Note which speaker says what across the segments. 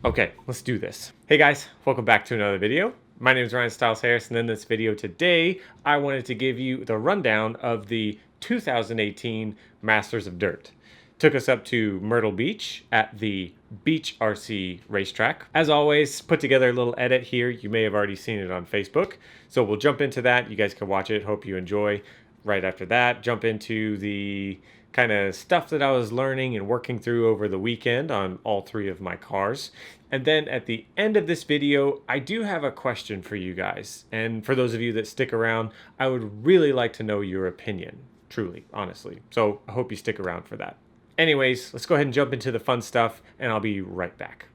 Speaker 1: Okay, let's do this. Hey guys, welcome back to another video. My name is Ryan Styles Harris, and in this video today, I wanted to give you the rundown of the 2018 Masters of Dirt. Took us up to Myrtle Beach at the Beach RC racetrack. As always, put together a little edit here. You may have already seen it on Facebook. So we'll jump into that. You guys can watch it. Hope you enjoy. Right after that, jump into the kind of stuff that I was learning and working through over the weekend on all three of my cars. And then at the end of this video, I do have a question for you guys. And for those of you that stick around, I would really like to know your opinion, truly, honestly. So I hope you stick around for that. Anyways, let's go ahead and jump into the fun stuff, and I'll be right back.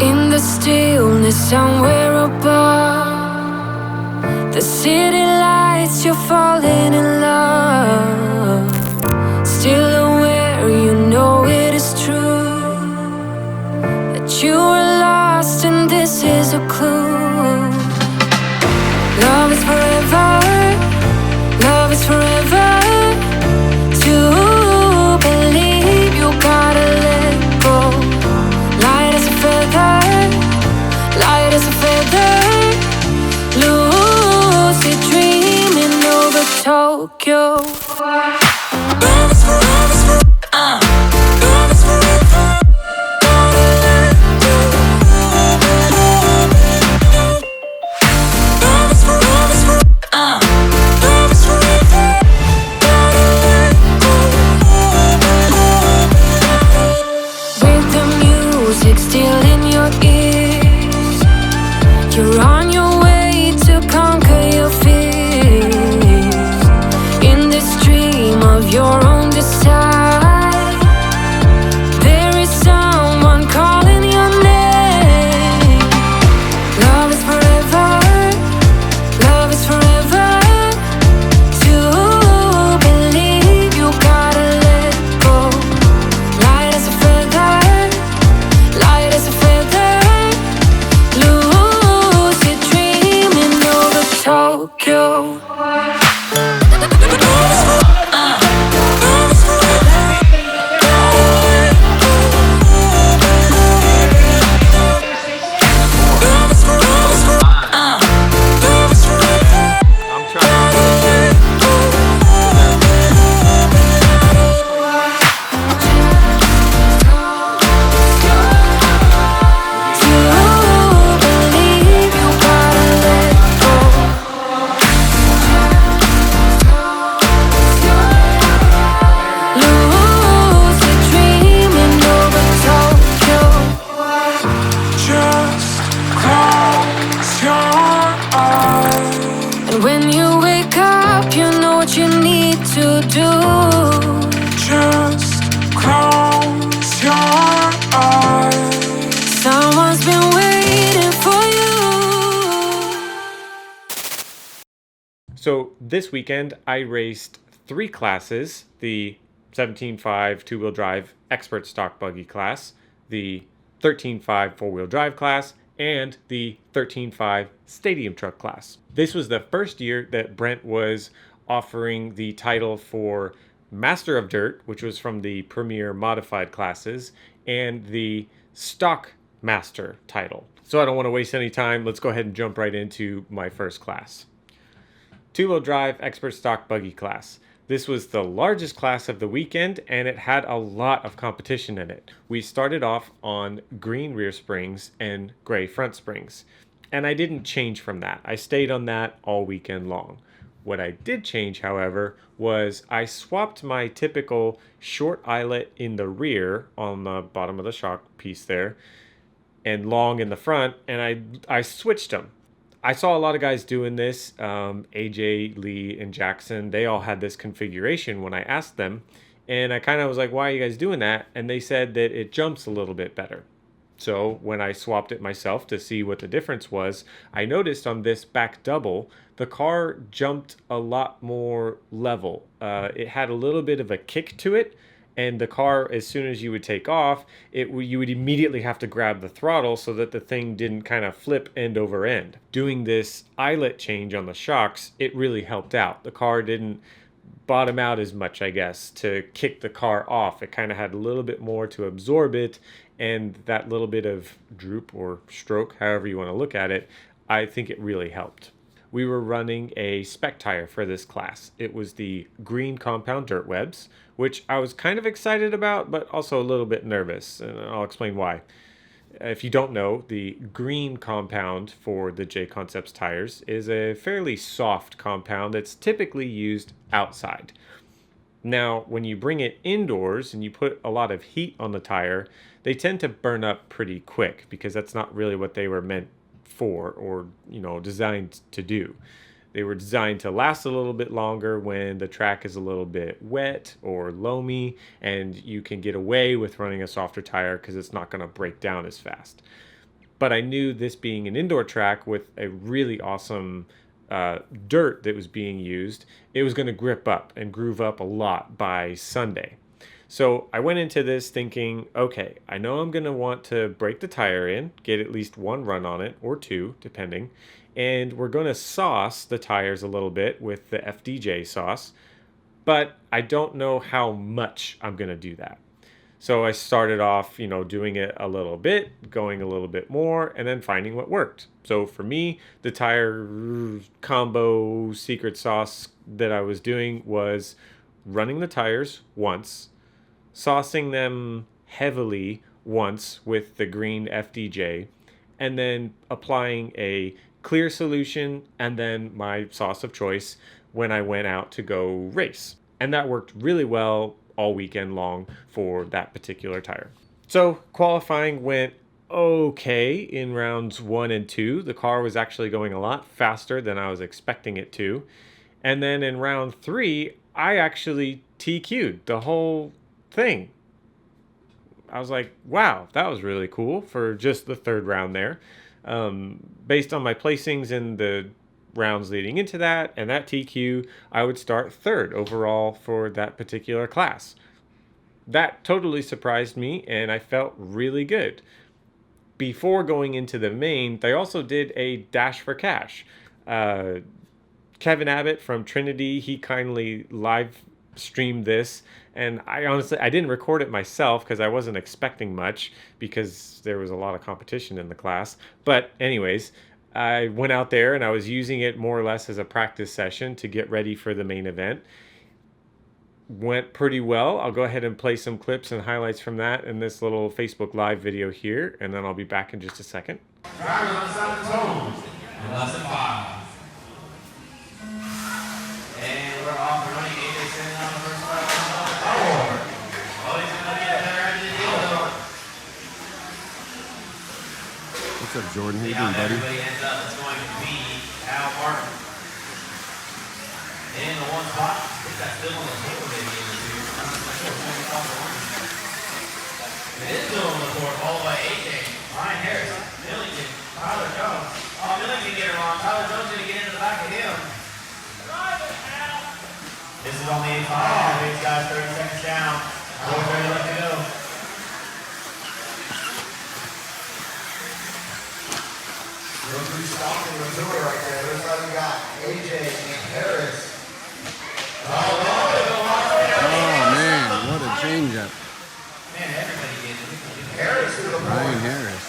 Speaker 2: In the stillness somewhere above, the city lights, you're falling in love. Still aware, you know it is true, that you are lost and this is a clue. Love is forever, love is forever. To believe you gotta let go. Light as a feather, light as a feather. Lucid dreaming over Tokyo. Love is forever, love is forever. Gotta let go. Love is forever, love is forever. Gotta let go. With the music still in your ears, you're on your way to conquer your fears. In this dream of your own desire, there is someone calling your name. Love is forever, love is forever. To believe you gotta let go. Light as a feather, light as a feather. Lucid dreaming over Tokyo.
Speaker 1: I'm trying.
Speaker 2: When you wake up, you know what you need to do. Just close your eyes. Someone's been waiting for you.
Speaker 1: So this weekend, I raced 3 classes: the 17.5 two-wheel drive expert stock buggy class, the 13.5 four-wheel drive class, and the 13.5 stadium truck class. This was the first year that Brent was offering the title for Master of Dirt, which was from the Premier Modified classes, and the Stock Master title. So I don't want to waste any time. Let's go ahead and jump right into my first class. Two-wheel drive expert stock buggy class. This was the largest class of the weekend, and it had a lot of competition in it. We started off on green rear springs and gray front springs, and I didn't change from that. I stayed on that all weekend long. What I did change, however, was I swapped my typical short eyelet in the rear on the bottom of the shock piece there and long in the front, and I switched them. I saw a lot of guys doing this. AJ, Lee, and Jackson, they all had this configuration when I asked them. And I kind of was like, why are you guys doing that? And they said that it jumps a little bit better. So when I swapped it myself to see what the difference was, I noticed on this back double, the car jumped a lot more level. It had a little bit of a kick to it, and the car, as soon as you would take off, you would immediately have to grab the throttle so that the thing didn't kind of flip end over end. Doing this eyelet change on the shocks, it really helped out. The car didn't bottom out as much, I guess, to kick the car off. It kind of had a little bit more to absorb it, and that little bit of droop or stroke, however you want to look at it, I think it really helped. We were running a spec tire for this class. It was the green compound dirt webs, which I was kind of excited about, but also a little bit nervous, and I'll explain why. If you don't know, the green compound for the J Concepts tires is a fairly soft compound that's typically used outside. Now, when you bring it indoors and you put a lot of heat on the tire, they tend to burn up pretty quick because that's not really what they were meant for or, designed to do. They were designed to last a little bit longer when the track is a little bit wet or loamy, and you can get away with running a softer tire because it's not going to break down as fast. But I knew, this being an indoor track with a really awesome dirt that was being used, it was going to grip up and groove up a lot by Sunday. So I went into this thinking, okay, I know I'm going to want to break the tire in, get at least one run on it, or two, depending, and we're going to sauce the tires a little bit with the FDJ sauce, but I don't know how much I'm going to do that. So I started off, doing it a little bit, going a little bit more, and then finding what worked. So for me, the tire combo secret sauce that I was doing was running the tires once, saucing them heavily once with the green FDJ, and then applying a clear solution and then my sauce of choice when I went out to go race. And that worked really well all weekend long for that particular tire. So qualifying went okay in rounds 1 and 2. The car was actually going a lot faster than I was expecting it to. And then in round 3, I actually TQ'd the whole thing. I was like, wow, that was really cool for just the third round there. Based on my placings in the rounds leading into that and that TQ, I would start third overall for that particular class. That totally surprised me, and I felt really good. Before going into the main, they also did a Dash for Cash. Kevin Abbott from Trinity, he kindly live streamed this, and I didn't record it myself because I wasn't expecting much because there was a lot of competition in the class. But anyways, I went out there and I was using it more or less as a practice session to get ready for the main event. Went pretty well. I'll go ahead and play some clips and highlights from that in this little Facebook Live video here, and then I'll be back in just a second.
Speaker 3: Driving on the side of the tone. Lesson 5. And we're off and running. AJ sitting on the first spot. Oh, he's going to get better at the deal, though.
Speaker 4: What's up, Jordan? How you
Speaker 3: See how
Speaker 4: doing, buddy?
Speaker 3: everybody ends up. It's going to be Al Martin. In the one spot. I think that's still on the table, maybe, in the two. It is still on the court, followed by AJ. Ryan Harris, Millington, Tyler Jones. Oh, Millington get it wrong. Tyler Jones going to get into the back of him. This is on the 85. These guys 30 seconds down. Boys ready to let it go.
Speaker 5: Real good stock in the tour right there. Looks like we got AJ and Harris.
Speaker 4: Oh, man, what a change-up.
Speaker 3: Man, everybody gets it.
Speaker 5: Harris to the
Speaker 4: Ryan
Speaker 5: point.
Speaker 4: Harris.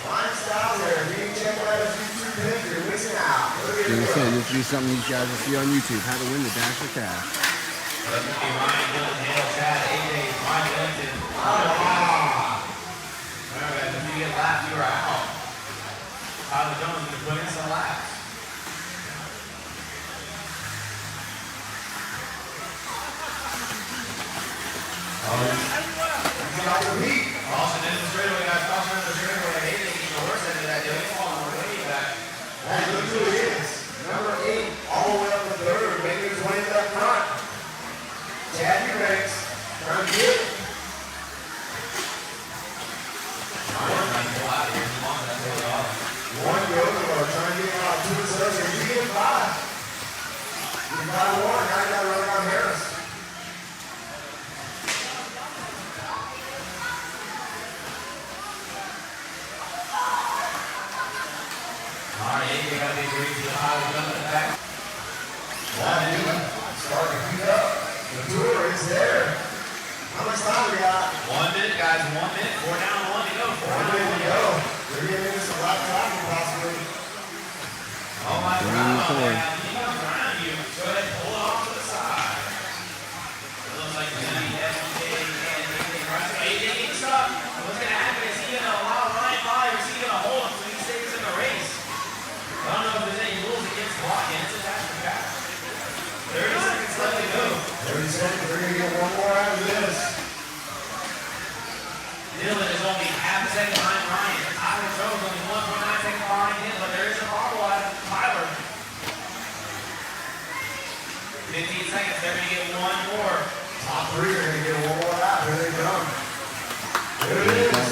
Speaker 5: Fine style there. You can check out his YouTube page. You're missing out. Look at
Speaker 4: Like I
Speaker 5: it.
Speaker 4: said, this will be something you guys will see on YouTube, how to win the Dash for Cash.
Speaker 3: That's going to be Ryan Dillon, Hale, Chad, AJ, Ryan Millington. Remember, guys, if you get laps, you are out. Tyler Jones going to put in some laps.
Speaker 5: Got the heat.
Speaker 3: Caution in the straightaway, guys. Caution in the straightaway. AJ getting the worst end of that deal. He's falling way back.
Speaker 5: That looks who it is. Number 8, all the way up the third, making his way to that front. Chad Eubanks trying to get it. got a warning. I got running on Harris.
Speaker 3: All right, AJ got to be agreed to the highway jump in the back.
Speaker 5: Starting to heat up. The tour is there. How much time we got?
Speaker 3: 1 minute, guys. 1 minute. 4 down, 1 to go.
Speaker 5: 1 minute to go. They're getting into some lap traffic possibly.
Speaker 3: Oh my God. He comes around you. Go ahead and pull it off to the side. It looks like it's going to be SJ and AJ right. AJ gets stuck. What's going to happen is he going to allow Ryan by or is he going to hold him so he stays in the race? I don't know if there's any rules against blocking. It's a dash for cash. 30 seconds left to go.
Speaker 5: 30 seconds. They're going to get one more out of this.
Speaker 3: Dylan is only half a second behind Ryan. Tyler Jones only 1.9 seconds behind him, but there is a bobble out of Tyler. 15 seconds, they're going to get one more.
Speaker 5: Top three are going to get one more out. Here they come. Here it is.
Speaker 3: Let's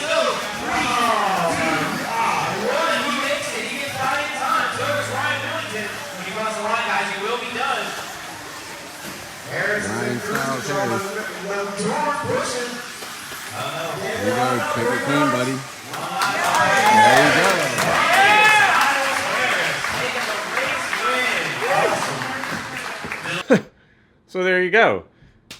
Speaker 3: go. 3, 2, 1. He makes it. He gets by in time. So is Ryan Millington. When you cross the line, guys, you will be done.
Speaker 5: Harris is in cruise control. The tour pushing.
Speaker 4: There you go. Take it clean, buddy. There you go.
Speaker 1: So there you go.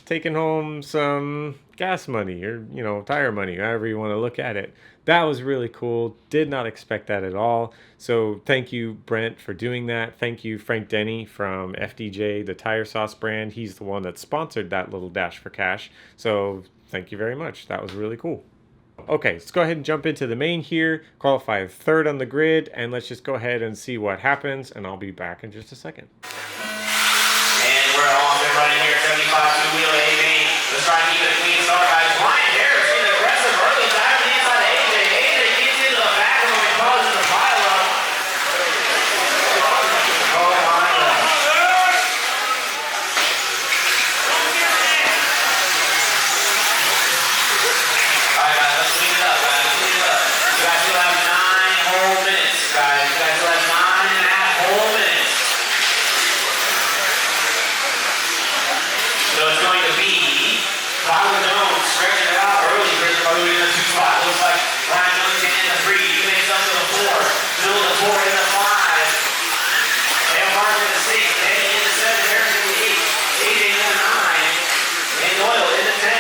Speaker 1: Taking home some gas money or, you know, tire money, however you want to look at it. That was really cool. Did not expect that at all. So thank you, Brent, for doing that. Thank you, Frank Denny from FDJ, the tire sauce brand. He's the one that sponsored that little dash for cash. So thank you very much. That was really cool. Okay, let's go ahead and jump into the main here. Qualify third on the grid, and let's just go ahead and see what happens, and I'll be back in just a second.
Speaker 3: And we're off and running here, 75 two-wheel A-Main. Let's try to keep it a clean start, guys. Ryan Harris getting aggressive early, diving the inside of AJ. AJ gets into the back of him and causes a pile-up. Oh my God. All right, guys, let's clean it up, guys. Let's clean it up. You guys still have 9 whole minutes, guys. You guys still have 9.5 whole minutes. So it's going to be Tyler Jones stretching it out early. Chris probably in the 2 spot. Looks like Ryan Millington in the 3. He makes up to the 4. Still the 4 in the 5. Dale Martin in the 6. Danny in the 7. Harris in the 8. AJ in the 9. And Doyle in the 10.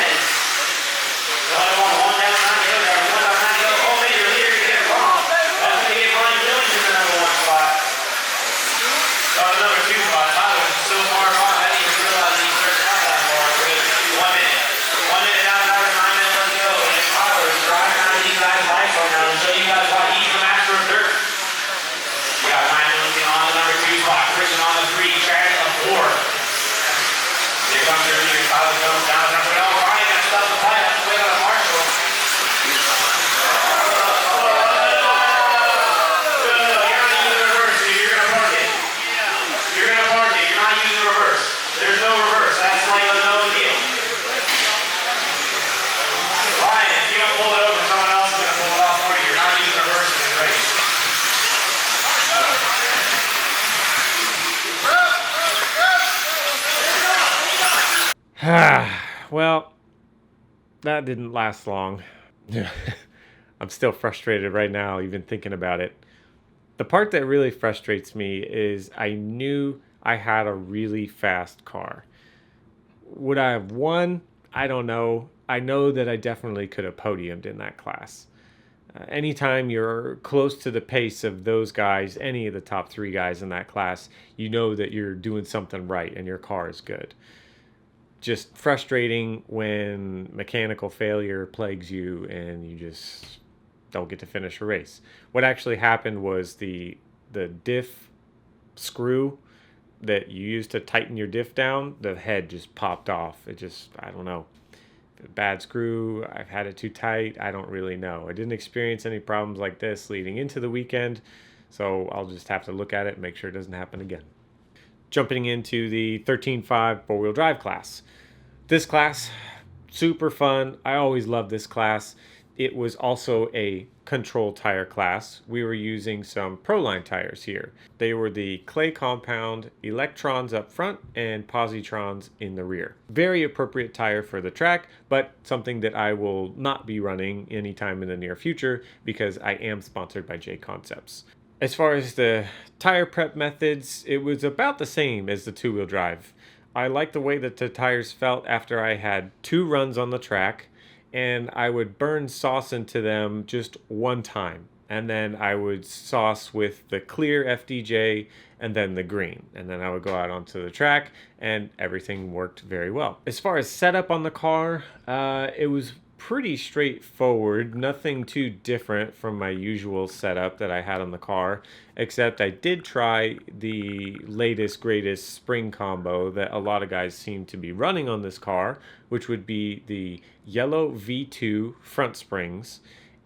Speaker 3: Doyle on 1 down, 9 to go. There, 1 down, 9 to go. Oh, Major Leader to get it wrong. That's going to get Ryan Millington the number 1 spot. Number 2 spot. Tyler was so far behind. I didn't even realize he stretched out that far. 1 minute. 1 minute out, another 9 minutes left to go. And Tyler is driving out of these guys' lights right now to show you guys why he's the master of dirt. We got Ryan Millington on the number 2 spot. Christian on the 3. Chad on the 4. Here comes your leader. Tyler Jones down to number 1. Ryan going to stop the fight. That's the way out of Marshall. There's no reverse. That's like a no deal. Ryan, if you don't pull it over, someone else is going to pull it off for you. You're not using reverse in the race.
Speaker 1: Well, that didn't last long. I'm still frustrated right now, even thinking about it. The part that really frustrates me is I knew I had a really fast car. Would I have won? I don't know. I know that I definitely could have podiumed in that class. Anytime you're close to the pace of those guys, any of the top 3 guys in that class, you know that you're doing something right and your car is good. Just frustrating when mechanical failure plagues you and you just don't get to finish a race. What actually happened was the diff screw that you use to tighten your diff down, the head just popped off. It just, I don't know. Bad screw, I've had it too tight, I don't really know. I didn't experience any problems like this leading into the weekend, so I'll just have to look at it and make sure it doesn't happen again. Jumping into the 13.5 four-wheel drive class. This class, super fun. I always love this class. it was also a control tire class. We were using some Proline tires here. They were the clay compound electrons up front and positrons in the rear. Very appropriate tire for the track, but something that I will not be running anytime in the near future because I am sponsored by J Concepts. As far as the tire prep methods, it was about the same as the two-wheel drive. I liked the way that the tires felt after I had 2 runs on the track, and I would burn sauce into them just one time. And then I would sauce with the clear FDJ and then the green. And then I would go out onto the track and everything worked very well. As far as setup on the car, it was pretty straightforward, nothing too different from my usual setup that I had on the car, except I did try the latest greatest spring combo that a lot of guys seem to be running on this car, which would be the yellow V2 front springs,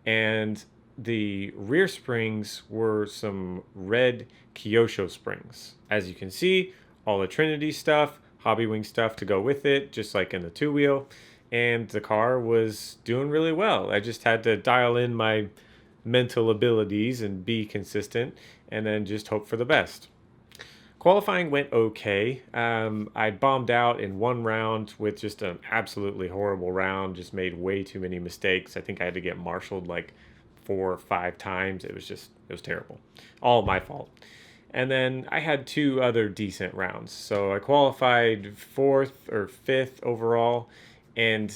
Speaker 1: and the rear springs were some red Kyosho springs. As you can see, all the Trinity stuff, Hobbywing stuff to go with it, just like in the two-wheel. And the car was doing really well. I just had to dial in my mental abilities and be consistent and then just hope for the best. Qualifying went okay. I bombed out in one round with just an absolutely horrible round, just made way too many mistakes. I think I had to get marshaled like 4 or 5 times. It was terrible. All my fault. And then I had 2 other decent rounds. So I qualified 4th or 5th overall. And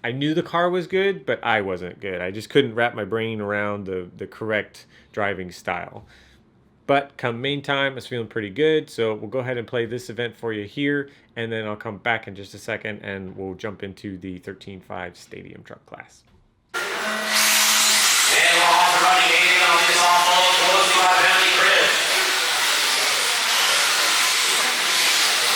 Speaker 1: I knew the car was good, but I wasn't good. I just couldn't wrap my brain around the correct driving style. But come main time, I was feeling pretty good. So we'll go ahead and play this event for you here. And then I'll come back in just a second and we'll jump into the 13.5 Stadium Truck class.
Speaker 3: And we're off and running 80 on this off-road, close to our penalty grid.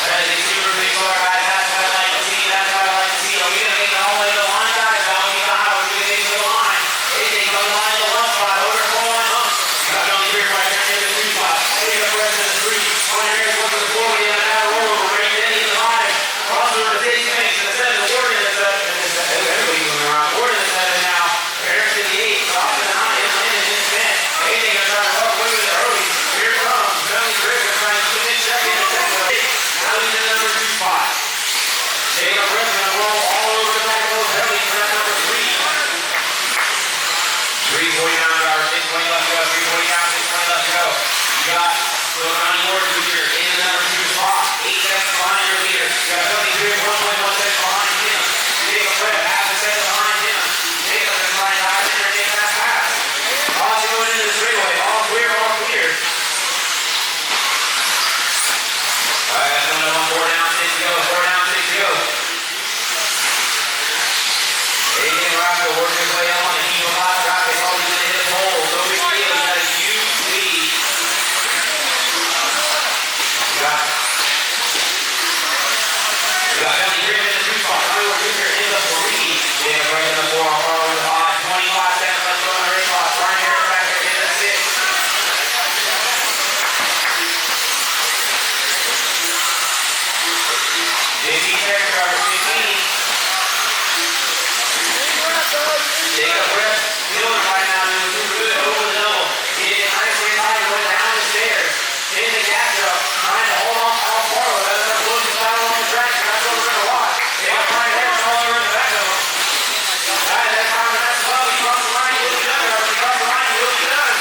Speaker 3: As you see, we're big car guys, that's what I like to see, that's what I like to see. Are we going to make it all the way to the line, guys? How many times are we going to make it to the line? Anything on the line to the left spot, over 4 line up. You got penalty grid right there near the 3 spot. Take the rest of the 3. On your air, look to the 4, we have that roll, we're ready to hit the 5. Crossover to 6 space, and the 7, the word in the 7. Everybody moving around. Word in the 7 now. Air to the 8, cross to the 9, and land in this 10. Anything gonna try to walk away with it early. Here it comes. Penalty grid, we're trying to put in second and second. Now he's in the number 2 spot. Take a breath and roll all over the back of those penalties for that number 3. 3:40 down to our 6:20 left to go. 3:40 down, 6:20 left to go. You got the Ronnie Ward leader in the number 2 spot. 8 seconds behind your leader. You got penalty grid 1.1 seconds behind him. Take a breath, half a second behind him. Take a line high and take that pass. All going into the straightaway. All clear, all clear. All right, that's coming up on 4 down, 6 to go. 4 down, 6 to go. Adrian Rocco working his way up on the heap of hot rock. It's always going to hit the pole. No big deal. He's got a huge lead. You got Ellie Griffin in the 2 spot. Iowa Jr. in the 3. Then right in the 4 on far over the 5. 25 seconds left to go on the race clock. Brian Harris back there in the 6. JT Terry, driver 15. Take a breath. Feeling it right now. Doing good. Over the double. Getting nicely high. Going down the stairs. Hitting the gas up. Trying to hold on to Al Farlow. That's the closest battle on the track. And that's what we're going to watch. They got Brian Harris all over in the back of them. Alright, that's time. That's well. He crossed the line. He will be done. He crossed the line. He will be done.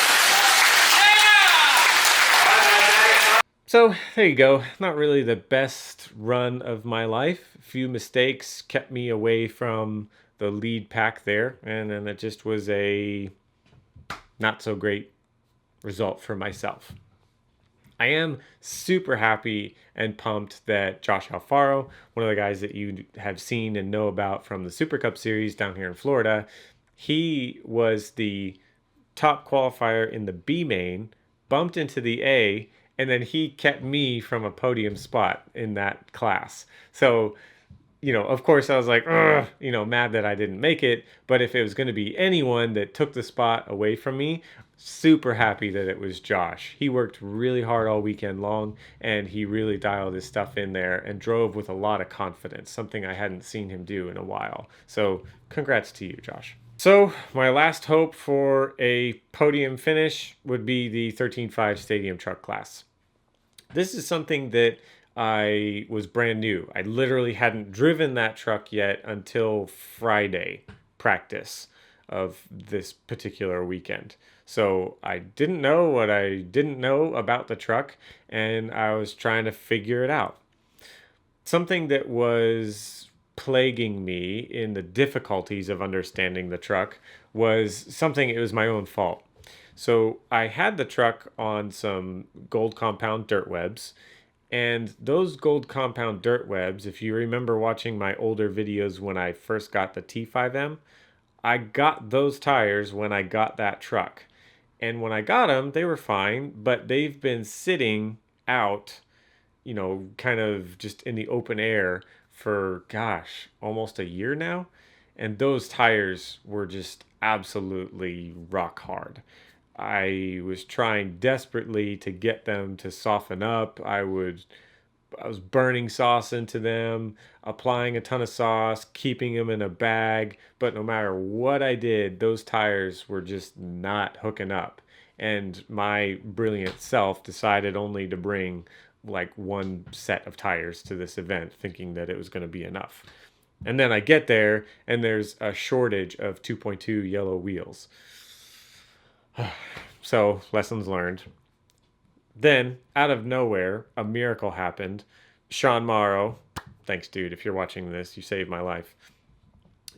Speaker 1: So there you go. Not really the best run of my life. A few mistakes kept me away from the lead pack there, and then it just was a not so great result for myself. I am super happy and pumped that Josh Alfaro, one of the guys that you have seen and know about from the Super Cup Series down here in Florida, he was the top qualifier in the B main, bumped into the A, and then he kept me from a podium spot in that class. So, of course I was like, mad that I didn't make it. But if it was going to be anyone that took the spot away from me, super happy that it was Josh. He worked really hard all weekend long, and he really dialed his stuff in there and drove with a lot of confidence, something I hadn't seen him do in a while. So congrats to you, Josh. So my last hope for a podium finish would be the 13.5 Stadium Truck class. This is something that I was brand new. I literally hadn't driven that truck yet until Friday practice of this particular weekend. So I didn't know what I didn't know about the truck, and I was trying to figure it out. Something that was plaguing me in the difficulties of understanding the truck was something, it was my own fault. So I had the truck on some gold compound dirt webs, and those gold compound dirt webs, if you remember watching my older videos when I first got the T5M, I got those tires when I got that truck. And when I got them, they were fine, but they've been sitting out, kind of just in the open air for, gosh, almost a year now. And those tires were just absolutely rock hard. I was trying desperately to get them to soften up. I was burning sauce into them, applying a ton of sauce, keeping them in a bag, but no matter what I did, those tires were just not hooking up. And my brilliant self decided only to bring like one set of tires to this event, thinking that it was going to be enough. And then I get there, and there's a shortage of 2.2 yellow wheels. So, lessons learned. Then, out of nowhere, a miracle happened. Sean Morrow, thanks, dude, if you're watching this, you saved my life.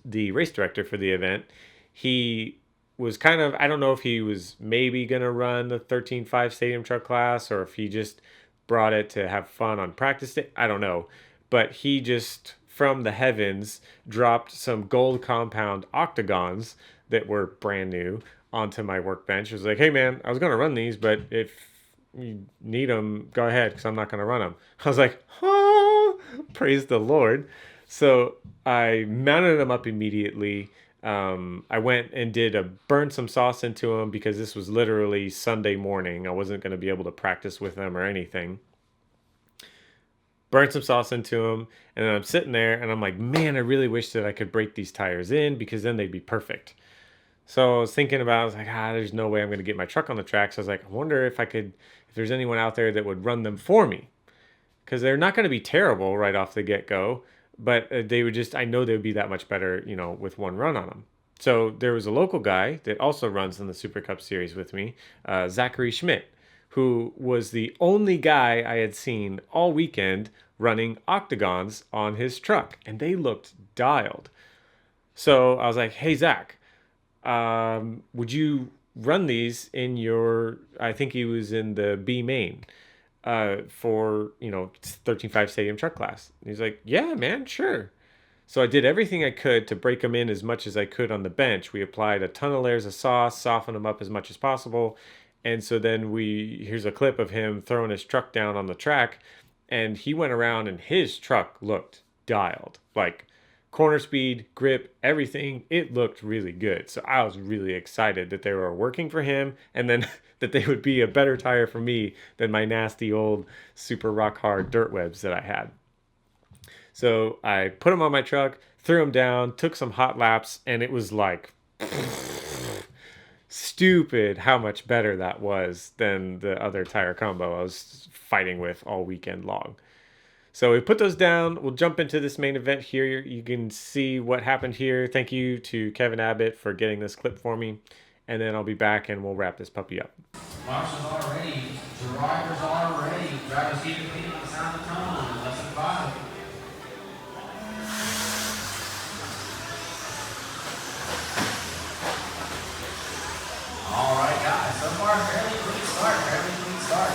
Speaker 1: The race director for the event, he was kind of, I don't know if he was maybe going to run the 13.5 Stadium Truck class, or if he just brought it to have fun on practice day. I don't know. But he just, from the heavens, dropped some gold compound octagons that were brand new onto my workbench. It was like, hey man, I was going to run these, but if you need them, go ahead, because I'm not going to run them. I was like, oh, praise the Lord. So I mounted them up immediately. I went and burned some sauce into them because this was literally Sunday morning. I wasn't going to be able to practice with them or anything. Burned some sauce into them, and then I'm sitting there and I'm like, man, I really wish that I could break these tires in because then they'd be perfect. So I was thinking about, I was like, there's no way I'm going to get my truck on the track. So I was like, I wonder if there's anyone out there that would run them for me. Because they're not going to be terrible right off the get-go, but they would just, I know they would be that much better, with one run on them. So there was a local guy that also runs in the Super Cup Series with me, Zachary Schmidt, who was the only guy I had seen all weekend running octagons on his truck. And they looked dialed. So I was like, hey, Zach, would you run these in your, I think he was in the B main, for, 13.5 Stadium Truck class. And he's like, yeah, man, sure. So I did everything I could to break them in as much as I could on the bench. We applied a ton of layers of sauce, softened them up as much as possible. And so then here's a clip of him throwing his truck down on the track, and he went around and his truck looked dialed. Like, corner speed, grip, everything, it looked really good. So I was really excited that they were working for him, and then that they would be a better tire for me than my nasty old super rock hard dirt webs that I had. So I put them on my truck, threw them down, took some hot laps, and it was like stupid how much better that was than the other tire combo I was fighting with all weekend long. So we put those down. We'll jump into this main event here. You can see what happened here. Thank you to Kevin Abbott for getting this clip for me. And then I'll be back and we'll wrap this puppy up.
Speaker 3: Marshals are ready. Drivers are ready. Drivers keep it clean on the sound of tone. Lesson 5. All right, guys. So far, fairly clean start.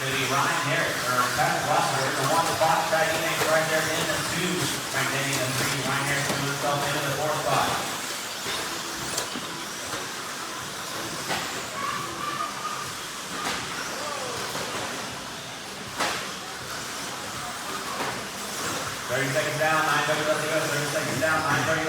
Speaker 3: Going to be Ryan Harris, or Pat Wasser, the one the box track names right there in the 2, maintaining the 3. Ryan Harris moving himself into the 4th spot. Seconds down, 9:30 left to go. 30 seconds down, 9:30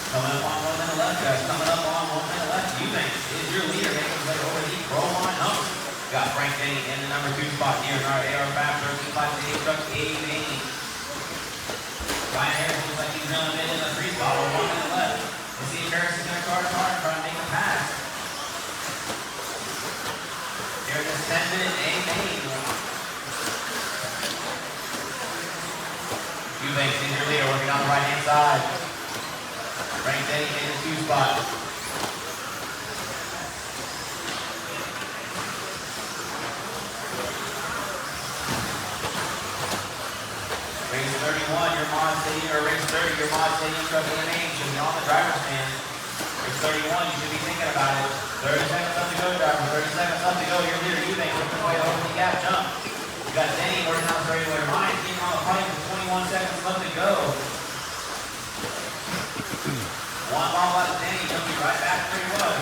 Speaker 3: Coming up on 1 minute left, guys. Coming up on 1 minute left. Eubanks is your leader, making his way over the roll line number. Got Frank Denny in the number 2 spot here in our AR5 13.5 to 8 truck 880. Ryan Harris looks like he's drilling in the 3 spot with 1 minute left. Let's see if Harris is going to charge hard and try to make a pass. Here's a 10-minute A-main. Eubanks is your leader, working on the right-hand side. Frank Denny in the 2 spot. Race 31, your mod stadium, or race 30, your mod stadium truck AMA should be on the driver's stand. Race 31, you should be thinking about it. 30 seconds left to go, driver. 30 seconds left to go. Your leader, Eubanks, working away over the gap jump. You got Denny working on the straightaway. Ryan getting on the pipe with 21 seconds left to go. One ball out of Denny, he'll be right back where he was.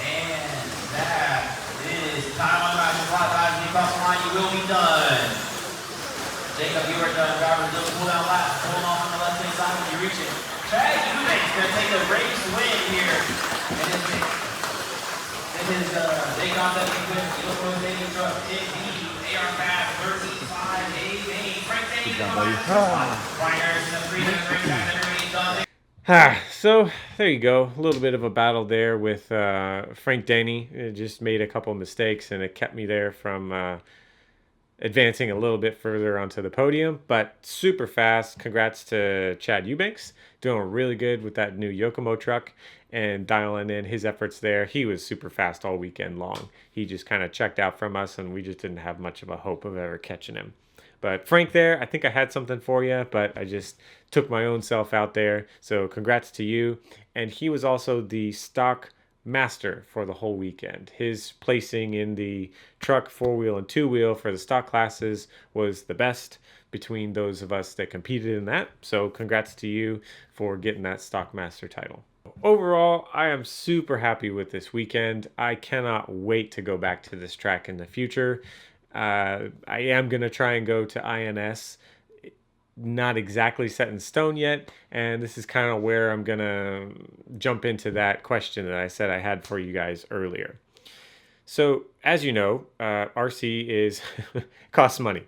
Speaker 3: And that is time on the rise. Fly guys, when you cross the line, you will be done. Jacob, you are done. Driver, still pull down last. Hold on the left-hand side when you reach it. Chad Eubanks going to take a race win here. And his Daycon 70 with Eagle Rose Stadium truck in the AR5 13.5 A-main. Frank Denny in the Ryan Harris in the 3 minutes race time. Everybody's done.
Speaker 1: So there you go. A little bit of a battle there with Frank Denny. It just made a couple mistakes, and it kept me there from advancing a little bit further onto the podium. But super fast. Congrats to Chad Eubanks. Doing really good with that new Yokomo truck and dialing in his efforts there. He was super fast all weekend long. He just kind of checked out from us, and we just didn't have much of a hope of ever catching him. But Frank there, I think I had something for you, but I just took my own self out there. So congrats to you. And he was also the stock master for the whole weekend. His placing in the truck, 4-wheel, and 2-wheel for the stock classes was the best between those of us that competed in that. So congrats to you for getting that stock master title. Overall, I am super happy with this weekend. I cannot wait to go back to this track in the future. I am going to try and go to INS. Not exactly set in stone yet, and this is kind of where I'm going to jump into that question that I said I had for you guys earlier. So, as you know, RC is costs money.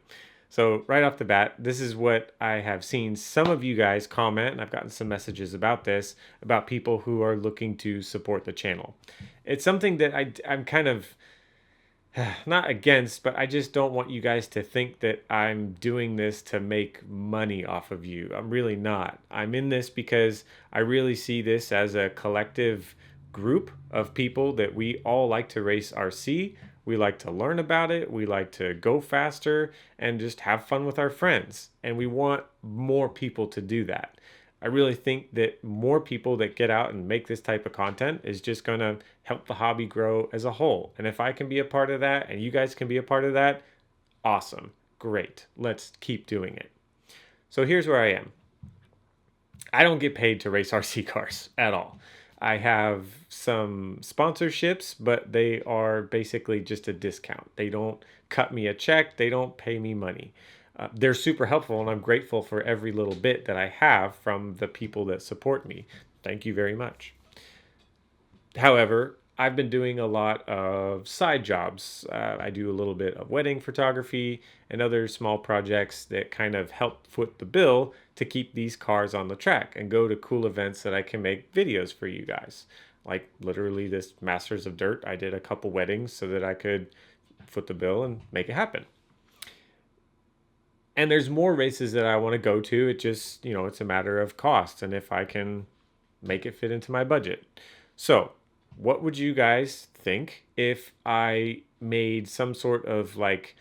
Speaker 1: So right off the bat, this is what I have seen some of you guys comment, and I've gotten some messages about this, about people who are looking to support the channel. It's something that I'm kind of not against, but I just don't want you guys to think that I'm doing this to make money off of you. I'm really not. I'm in this because I really see this as a collective group of people that we all like to race RC. We like to learn about it. We like to go faster and just have fun with our friends. And we want more people to do that. I really think that more people that get out and make this type of content is just going to help the hobby grow as a whole. And if I can be a part of that and you guys can be a part of that, awesome. Great. Let's keep doing it. So here's where I am. I don't get paid to race RC cars at all. I have some sponsorships, but they are basically just a discount. They don't cut me a check. They don't pay me money. They're super helpful, and I'm grateful for every little bit that I have from the people that support me. Thank you very much. However, I've been doing a lot of side jobs. I do a little bit of wedding photography and other small projects that kind of help foot the bill to keep these cars on the track and go to cool events that I can make videos for you guys. Like literally this Masters of Dirt, I did a couple weddings so that I could foot the bill and make it happen. And there's more races that I want to go to. It just, it's a matter of cost and if I can make it fit into my budget. So what would you guys think if I made some sort of like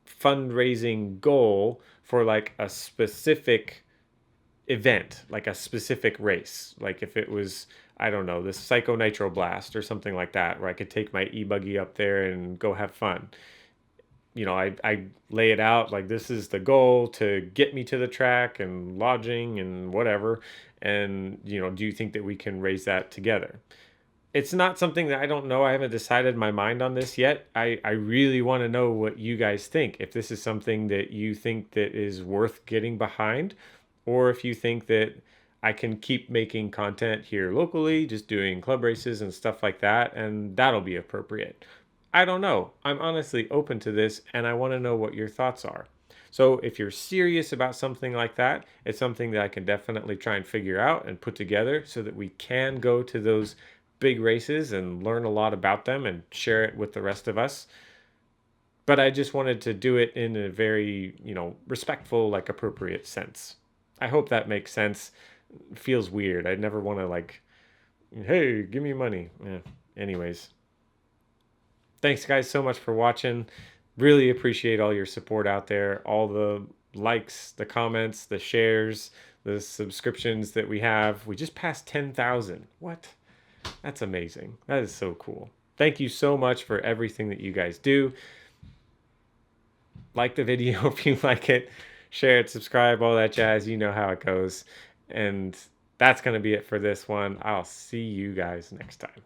Speaker 1: fundraising goal for like a specific event, like a specific race? Like if it was, I don't know, the Psycho Nitro Blast or something like that, where I could take my e-buggy up there and go have fun. I lay it out like this is the goal to get me to the track and lodging and whatever. And, do you think that we can raise that together? it's not something that I don't know. I haven't decided my mind on this yet. I really want to know what you guys think. If this is something that you think that is worth getting behind, or if you think that I can keep making content here locally, just doing club races and stuff like that, and that'll be appropriate. I don't know. I'm honestly open to this, and I want to know what your thoughts are. So if you're serious about something like that, it's something that I can definitely try and figure out and put together so that we can go to those big races and learn a lot about them and share it with the rest of us. But I just wanted to do it in a very, respectful, like appropriate sense. I hope that makes sense. It feels weird. I never want to like, hey, give me money. Anyways, thanks guys so much for watching. Really appreciate all your support out there, all the likes, the comments, the shares, the subscriptions that we have. We just passed 10,000. What? That's amazing. That is so cool. Thank you so much for everything that you guys do. Like the video if you like it. Share it, subscribe, all that jazz. You know how it goes. And that's going to be it for this one. I'll see you guys next time.